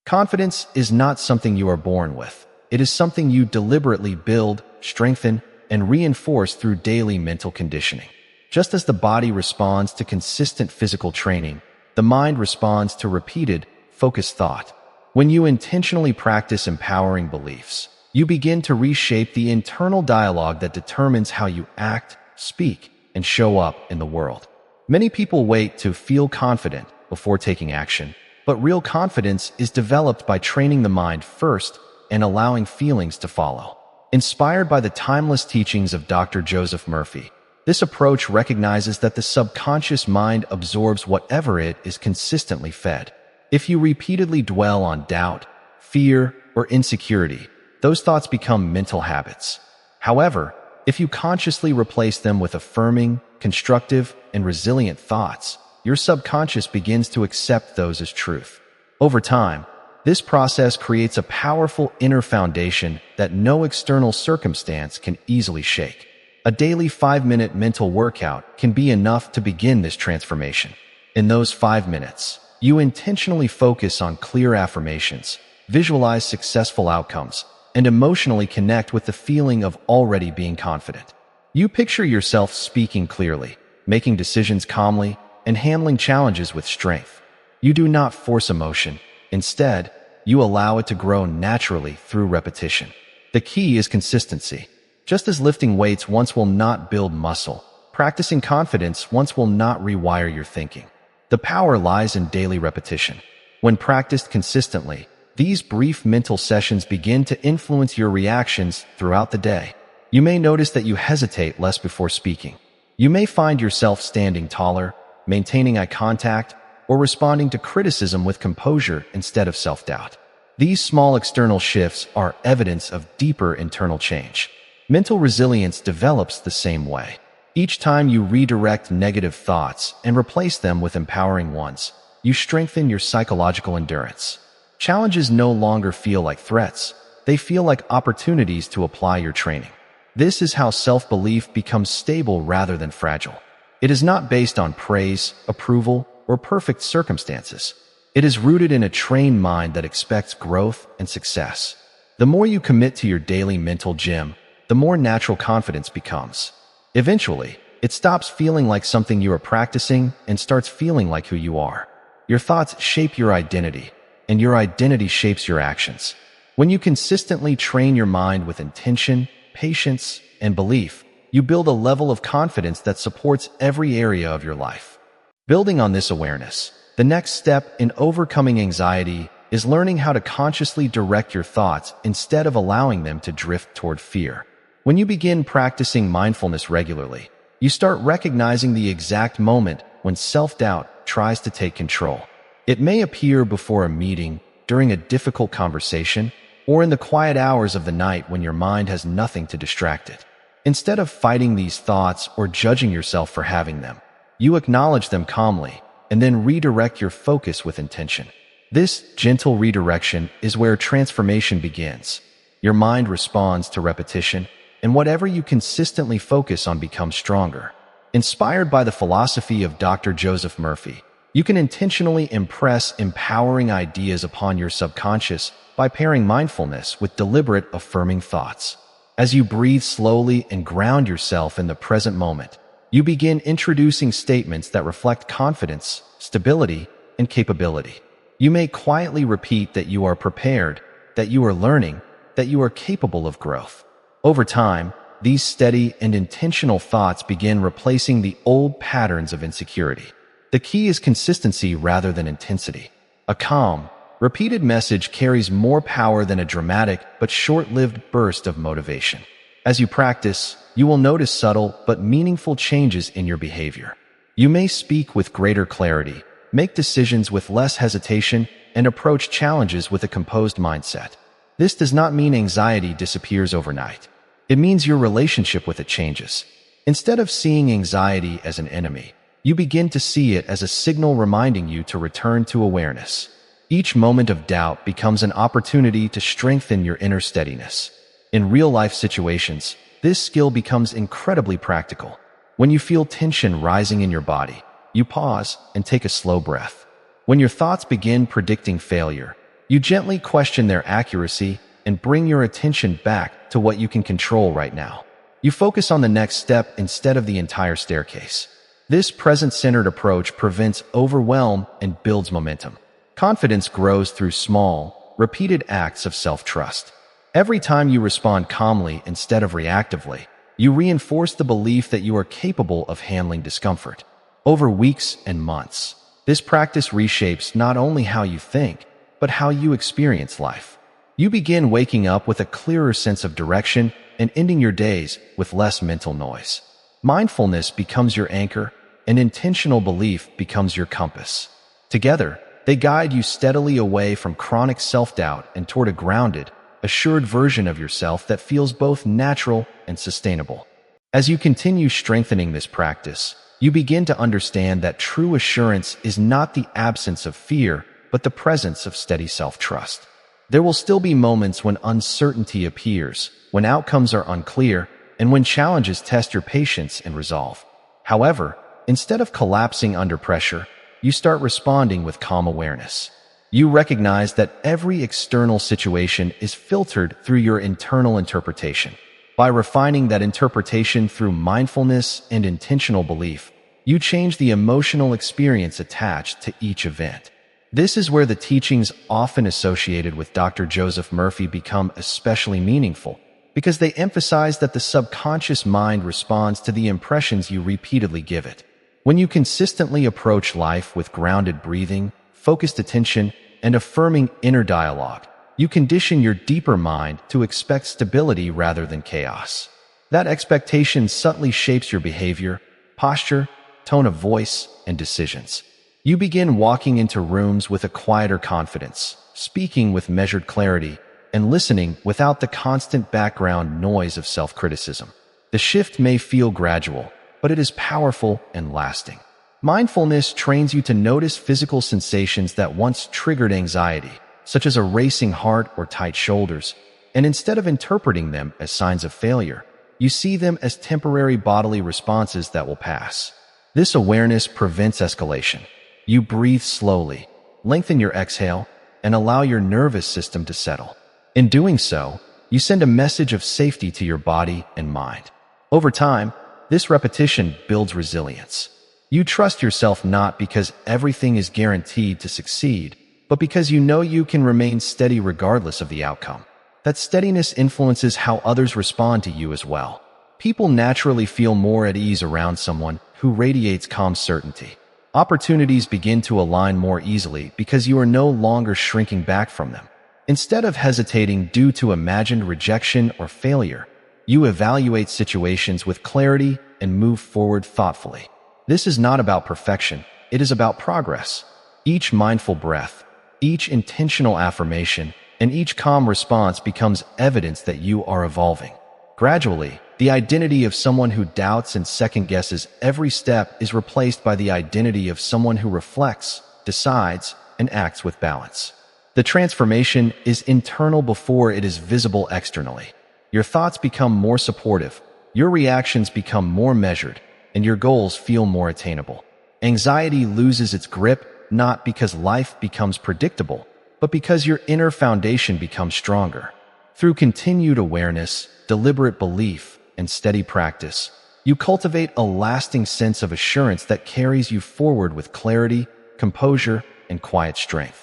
Confidence is not something you are born with. It is something you deliberately build, strengthen, and reinforce through daily mental conditioning. Just as the body responds to consistent physical training, the mind responds to repeated, focused thought. When you intentionally practice empowering beliefs, you begin to reshape the internal dialogue that determines how you act, speak, and show up in the world. Many people wait to feel confident before taking action, but real confidence is developed by training the mind first and allowing feelings to follow. Inspired by the timeless teachings of Dr. Joseph Murphy, this approach recognizes that the subconscious mind absorbs whatever it is consistently fed. If you repeatedly dwell on doubt, fear, or insecurity, those thoughts become mental habits. However, if you consciously replace them with affirming, constructive, and resilient thoughts, your subconscious begins to accept those as truth. Over time, this process creates a powerful inner foundation that no external circumstance can easily shake. A daily 5-minute mental workout can be enough to begin this transformation. In those 5 minutes, you intentionally focus on clear affirmations, visualize successful outcomes, and emotionally connect with the feeling of already being confident. You picture yourself speaking clearly, making decisions calmly, and handling challenges with strength. You do not force emotion. Instead, you allow it to grow naturally through repetition. The key is consistency. Just as lifting weights once will not build muscle, practicing confidence once will not rewire your thinking. The power lies in daily repetition. When practiced consistently, these brief mental sessions begin to influence your reactions throughout the day. You may notice that you hesitate less before speaking. You may find yourself standing taller, maintaining eye contact, or responding to criticism with composure instead of self-doubt. These small external shifts are evidence of deeper internal change. Mental resilience develops the same way. Each time you redirect negative thoughts and replace them with empowering ones, you strengthen your psychological endurance. Challenges no longer feel like threats. They feel like opportunities to apply your training. This is how self-belief becomes stable rather than fragile. It is not based on praise, approval, or perfect circumstances. It is rooted in a trained mind that expects growth and success. The more you commit to your daily mental gym, the more natural confidence becomes. Eventually, it stops feeling like something you are practicing and starts feeling like who you are. Your thoughts shape your identity, and your identity shapes your actions. When you consistently train your mind with intention, patience, and belief, you build a level of confidence that supports every area of your life. Building on this awareness, the next step in overcoming anxiety is learning how to consciously direct your thoughts instead of allowing them to drift toward fear. When you begin practicing mindfulness regularly, you start recognizing the exact moment when self-doubt tries to take control. It may appear before a meeting, during a difficult conversation, or in the quiet hours of the night when your mind has nothing to distract it. Instead of fighting these thoughts or judging yourself for having them, you acknowledge them calmly and then redirect your focus with intention. This gentle redirection is where transformation begins. Your mind responds to repetition, and whatever you consistently focus on becomes stronger. Inspired by the philosophy of Dr. Joseph Murphy, you can intentionally impress empowering ideas upon your subconscious by pairing mindfulness with deliberate affirming thoughts. As you breathe slowly and ground yourself in the present moment, you begin introducing statements that reflect confidence, stability, and capability. You may quietly repeat that you are prepared, that you are learning, that you are capable of growth. Over time, these steady and intentional thoughts begin replacing the old patterns of insecurity. The key is consistency rather than intensity. A calm, repeated message carries more power than a dramatic but short-lived burst of motivation. As you practice, you will notice subtle but meaningful changes in your behavior. You may speak with greater clarity, make decisions with less hesitation, and approach challenges with a composed mindset. This does not mean anxiety disappears overnight. It means your relationship with it changes. Instead of seeing anxiety as an enemy, you begin to see it as a signal reminding you to return to awareness. Each moment of doubt becomes an opportunity to strengthen your inner steadiness. In real-life situations, this skill becomes incredibly practical. When you feel tension rising in your body, you pause and take a slow breath. When your thoughts begin predicting failure, You gently question their accuracy and bring your attention back to what you can control right now. You focus on the next step instead of the entire staircase. This present-centered approach prevents overwhelm and builds momentum. Confidence grows through small, repeated acts of self-trust. Every time you respond calmly instead of reactively, you reinforce the belief that you are capable of handling discomfort. Over weeks and months, this practice reshapes not only how you think, but how you experience life. You begin waking up with a clearer sense of direction and ending your days with less mental noise. Mindfulness becomes your anchor, and intentional belief becomes your compass. Together, they guide you steadily away from chronic self-doubt and toward a grounded, assured version of yourself that feels both natural and sustainable. As you continue strengthening this practice, you begin to understand that true assurance is not the absence of fear, but the presence of steady self-trust. There will still be moments when uncertainty appears, when outcomes are unclear, and when challenges test your patience and resolve. However, instead of collapsing under pressure, you start responding with calm awareness. You recognize that every external situation is filtered through your internal interpretation. By refining that interpretation through mindfulness and intentional belief, you change the emotional experience attached to each event. This is where the teachings often associated with Dr. Joseph Murphy become especially meaningful, because they emphasize that the subconscious mind responds to the impressions you repeatedly give it. When you consistently approach life with grounded breathing, focused attention, and affirming inner dialogue, you condition your deeper mind to expect stability rather than chaos. That expectation subtly shapes your behavior, posture, tone of voice, and decisions. You begin walking into rooms with a quieter confidence, speaking with measured clarity, and listening without the constant background noise of self-criticism. The shift may feel gradual, but it is powerful and lasting. Mindfulness trains you to notice physical sensations that once triggered anxiety, such as a racing heart or tight shoulders, and instead of interpreting them as signs of failure, you see them as temporary bodily responses that will pass. This awareness prevents escalation. You breathe slowly, lengthen your exhale, and allow your nervous system to settle. In doing so, you send a message of safety to your body and mind. Over time, this repetition builds resilience. You trust yourself not because everything is guaranteed to succeed, but because you know you can remain steady regardless of the outcome. That steadiness influences how others respond to you as well. People naturally feel more at ease around someone who radiates calm certainty. Opportunities begin to align more easily because you are no longer shrinking back from them. Instead of hesitating due to imagined rejection or failure, you evaluate situations with clarity and move forward thoughtfully. This is not about perfection, it is about progress. Each mindful breath, each intentional affirmation, and each calm response becomes evidence that you are evolving. Gradually, the identity of someone who doubts and second-guesses every step is replaced by the identity of someone who reflects, decides, and acts with balance. The transformation is internal before it is visible externally. Your thoughts become more supportive, your reactions become more measured, and your goals feel more attainable. Anxiety loses its grip not because life becomes predictable, but because your inner foundation becomes stronger. Through continued awareness, deliberate belief, and steady practice, you cultivate a lasting sense of assurance that carries you forward with clarity, composure, and quiet strength.